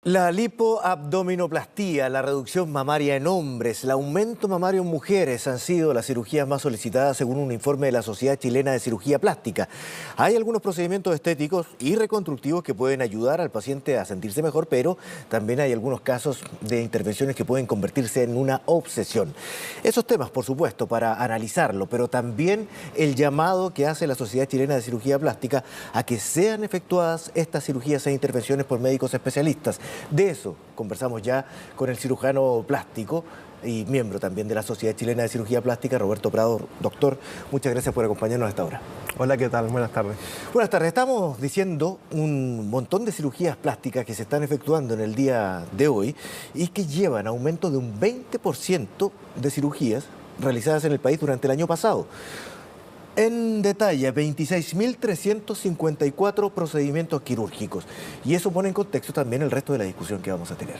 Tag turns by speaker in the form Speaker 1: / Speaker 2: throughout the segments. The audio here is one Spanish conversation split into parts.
Speaker 1: La lipoabdominoplastía, la reducción mamaria en hombres, el aumento mamario en mujeres han sido las cirugías más solicitadas según un informe de la Sociedad Chilena de Cirugía Plástica. Hay algunos procedimientos estéticos y reconstructivos que pueden ayudar al paciente a sentirse mejor, pero también hay algunos casos de intervenciones que pueden convertirse en una obsesión. Esos temas, por supuesto, para analizarlo, pero también el llamado que hace la Sociedad Chilena de Cirugía Plástica a que sean efectuadas estas cirugías e intervenciones por médicos especialistas. De eso conversamos ya con el cirujano plástico y miembro también de la Sociedad Chilena de Cirugía Plástica, Roberto Prado. Doctor, muchas gracias por acompañarnos a esta hora.
Speaker 2: Hola, ¿qué tal? Buenas tardes.
Speaker 1: Buenas tardes. Estamos diciendo un montón de cirugías plásticas que se están efectuando en el día de hoy y que llevan aumento de un 20% de cirugías realizadas en el país durante el año pasado. En detalle, 26.354 procedimientos quirúrgicos. Y eso pone en contexto también el resto de la discusión que vamos a tener.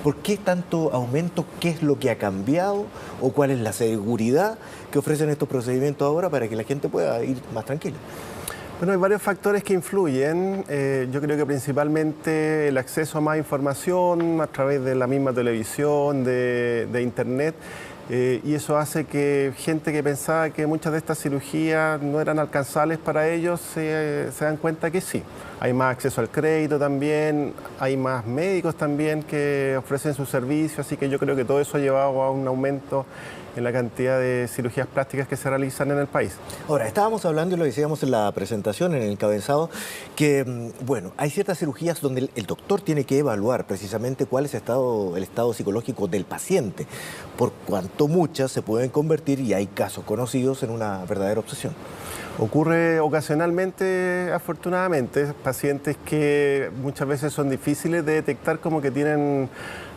Speaker 1: ¿Por qué tanto aumento? ¿Qué es lo que ha cambiado? ¿O cuál es la seguridad que ofrecen estos procedimientos ahora para que la gente pueda ir más tranquila?
Speaker 2: Bueno, hay varios factores que influyen. Yo creo que principalmente el acceso a más información a través de la misma televisión, de internet. Y eso hace que gente que pensaba que muchas de estas cirugías no eran alcanzables para ellos se dan cuenta que sí. Hay más acceso al crédito también, hay más médicos también que ofrecen su servicio, así que yo creo que todo eso ha llevado a un aumento en la cantidad de cirugías plásticas que se realizan en el país.
Speaker 1: Ahora, estábamos hablando y lo decíamos en la presentación, en el encabezado, que, bueno, hay ciertas cirugías donde el doctor tiene que evaluar precisamente cuál es el estado psicológico del paciente, por cuanto muchas se pueden convertir, y hay casos conocidos, en una verdadera obsesión.
Speaker 2: Ocurre ocasionalmente, afortunadamente, pacientes que muchas veces son difíciles de detectar como que tienen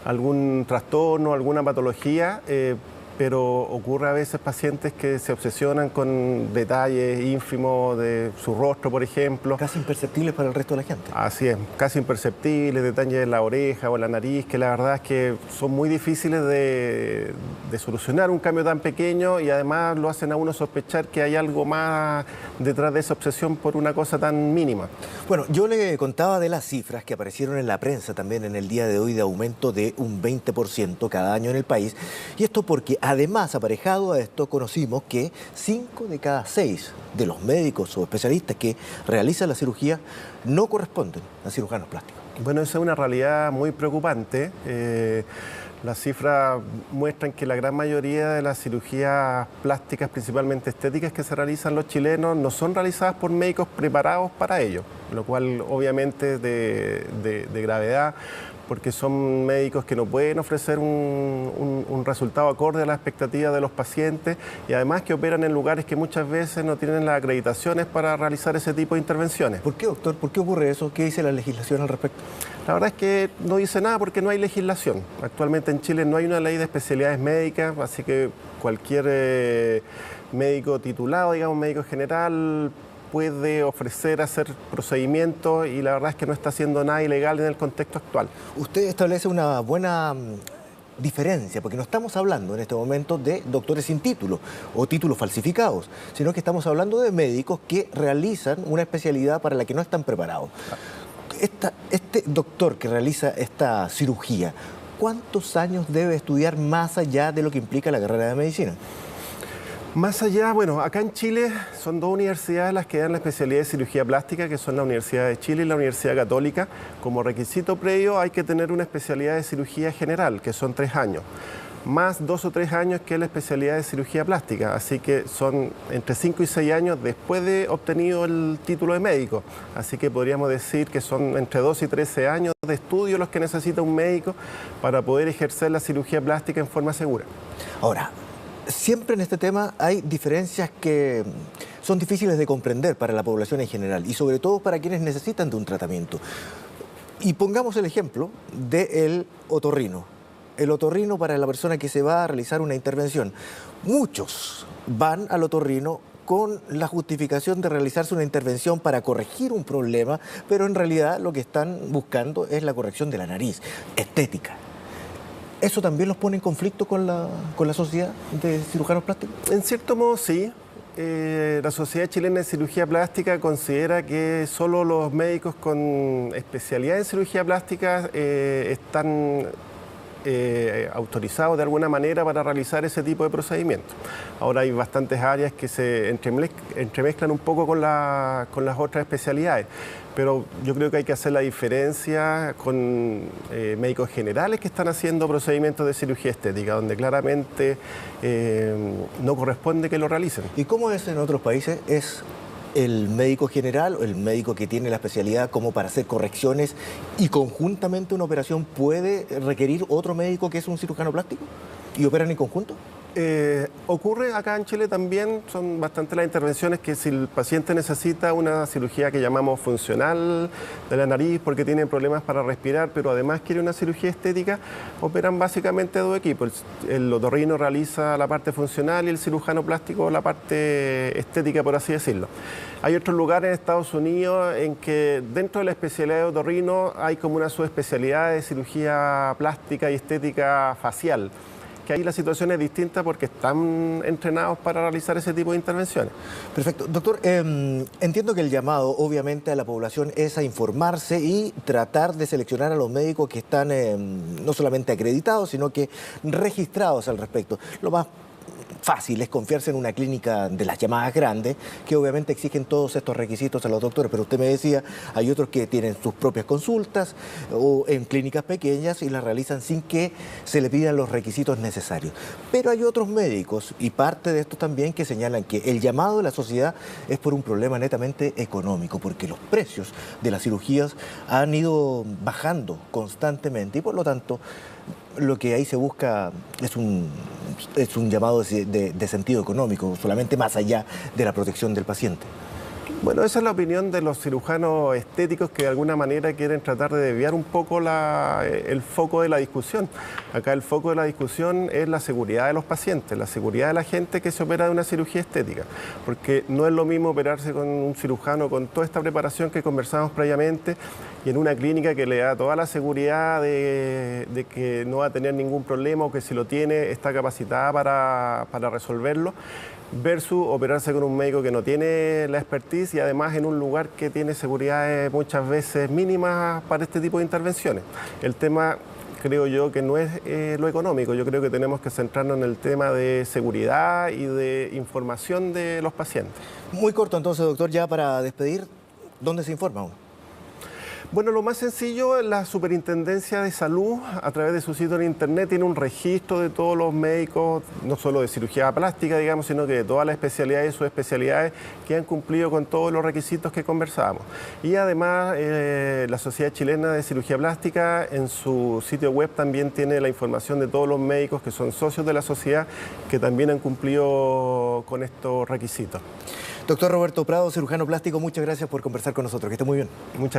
Speaker 2: algún trastorno, alguna patología, pero ocurre a veces pacientes que se obsesionan con detalles ínfimos de su rostro, por ejemplo.
Speaker 1: Casi imperceptibles para el resto de la gente.
Speaker 2: Así es, casi imperceptibles, detalles en la oreja o en la nariz, que la verdad es que son muy difíciles de solucionar un cambio tan pequeño y además lo hacen a uno sospechar que hay algo más detrás de esa obsesión por una cosa tan mínima.
Speaker 1: Bueno, yo le contaba de las cifras que aparecieron en la prensa también en el día de hoy de aumento de un 20% cada año en el país, y esto porque además, aparejado a esto, conocimos que 5 de cada 6 de los médicos o especialistas que realizan la cirugía no corresponden a cirujanos plásticos.
Speaker 2: Bueno, esa es una realidad muy preocupante. Las cifras muestran que la gran mayoría de las cirugías plásticas, principalmente estéticas, que se realizan los chilenos no son realizadas por médicos preparados para ello, lo cual obviamente es de gravedad, porque son médicos que no pueden ofrecer un resultado acorde a las expectativas de los pacientes y además que operan en lugares que muchas veces no tienen las acreditaciones para realizar ese tipo de intervenciones.
Speaker 1: ¿Por qué, doctor? ¿Por qué ocurre eso? ¿Qué dice la legislación al respecto?
Speaker 2: La verdad es que no dice nada porque no hay legislación. Actualmente en Chile no hay una ley de especialidades médicas, así que cualquier médico titulado, digamos médico general, puede ofrecer hacer procedimientos y la verdad es que no está haciendo nada ilegal en el contexto actual.
Speaker 1: Usted establece una buena diferencia, porque no estamos hablando en este momento de doctores sin título o títulos falsificados, sino que estamos hablando de médicos que realizan una especialidad para la que no están preparados. Este doctor que realiza esta cirugía, ¿cuántos años debe estudiar más allá de lo que implica la carrera de medicina?
Speaker 2: Más allá, bueno, acá en Chile son dos universidades las que dan la especialidad de cirugía plástica, que son la Universidad de Chile y la Universidad Católica. Como requisito previo hay que tener una especialidad de cirugía general, que son 3 años, más 2 o 3 años que es la especialidad de cirugía plástica. Así que son entre 5 y 6 años después de obtenido el título de médico. Así que podríamos decir que son entre 12 y 13 años de estudio los que necesita un médico para poder ejercer la cirugía plástica en forma segura.
Speaker 1: Ahora, siempre en este tema hay diferencias que son difíciles de comprender para la población en general y sobre todo para quienes necesitan de un tratamiento. Y pongamos el ejemplo del otorrino. El otorrino para la persona que se va a realizar una intervención. Muchos van al otorrino con la justificación de realizarse una intervención para corregir un problema, pero en realidad lo que están buscando es la corrección de la nariz, estética. ¿Eso también los pone en conflicto con la sociedad de cirujanos plásticos?
Speaker 2: En cierto modo sí. la Sociedad Chilena de Cirugía Plástica considera que solo los médicos con especialidad en cirugía plástica están autorizados de alguna manera para realizar ese tipo de procedimientos. Ahora hay bastantes áreas que se entremezclan un poco con las otras especialidades, pero yo creo que hay que hacer la diferencia con médicos generales que están haciendo procedimientos de cirugía estética, donde claramente no corresponde que lo realicen.
Speaker 1: ¿Y cómo es en otros países? ¿Es el médico general o el médico que tiene la especialidad como para hacer correcciones y conjuntamente una operación puede requerir otro médico que es un cirujano plástico y operan en conjunto?
Speaker 2: Ocurre acá en Chile también, son bastante las intervenciones que si el paciente necesita una cirugía que llamamos funcional de la nariz porque tiene problemas para respirar, pero además quiere una cirugía estética, operan básicamente dos equipos. El otorrino realiza la parte funcional y el cirujano plástico la parte estética, por así decirlo. Hay otros lugares en Estados Unidos en que dentro de la especialidad de otorrino hay como una subespecialidad de cirugía plástica y estética facial, que ahí la situación es distinta porque están entrenados para realizar ese tipo de intervenciones.
Speaker 1: Perfecto. Doctor, entiendo que el llamado obviamente a la población es a informarse y tratar de seleccionar a los médicos que están no solamente acreditados, sino que registrados al respecto. Lo más fácil es confiarse en una clínica de las llamadas grandes, que obviamente exigen todos estos requisitos a los doctores, pero usted me decía, hay otros que tienen sus propias consultas o en clínicas pequeñas y las realizan sin que se le pidan los requisitos necesarios. Pero hay otros médicos, y parte de esto también, que señalan que el llamado de la sociedad es por un problema netamente económico, porque los precios de las cirugías han ido bajando constantemente y por lo tanto lo que ahí se busca es un llamado de sentido económico, solamente más allá de la protección del paciente.
Speaker 2: Bueno, esa es la opinión de los cirujanos estéticos que de alguna manera quieren tratar de desviar un poco el foco de la discusión. Acá el foco de la discusión es la seguridad de los pacientes, la seguridad de la gente que se opera de una cirugía estética, porque no es lo mismo operarse con un cirujano con toda esta preparación que conversamos previamente y en una clínica que le da toda la seguridad de que no va a tener ningún problema o que si lo tiene está capacitada para resolverlo, versus operarse con un médico que no tiene la expertise y además en un lugar que tiene seguridades muchas veces mínimas para este tipo de intervenciones. El tema, creo yo, que no es lo económico. Yo creo que tenemos que centrarnos en el tema de seguridad y de información de los pacientes.
Speaker 1: Muy corto entonces, doctor, ya para despedir, ¿dónde se informa uno?
Speaker 2: Bueno, lo más sencillo, la Superintendencia de Salud, a través de su sitio en internet, tiene un registro de todos los médicos, no solo de cirugía plástica, digamos, sino que de todas las especialidades y subespecialidades que han cumplido con todos los requisitos que conversábamos. Y además, la Sociedad Chilena de Cirugía Plástica, en su sitio web también tiene la información de todos los médicos que son socios de la sociedad, que también han cumplido con estos requisitos.
Speaker 1: Doctor Roberto Prado, cirujano plástico, muchas gracias por conversar con nosotros. Que esté muy bien.
Speaker 2: Muchas gracias.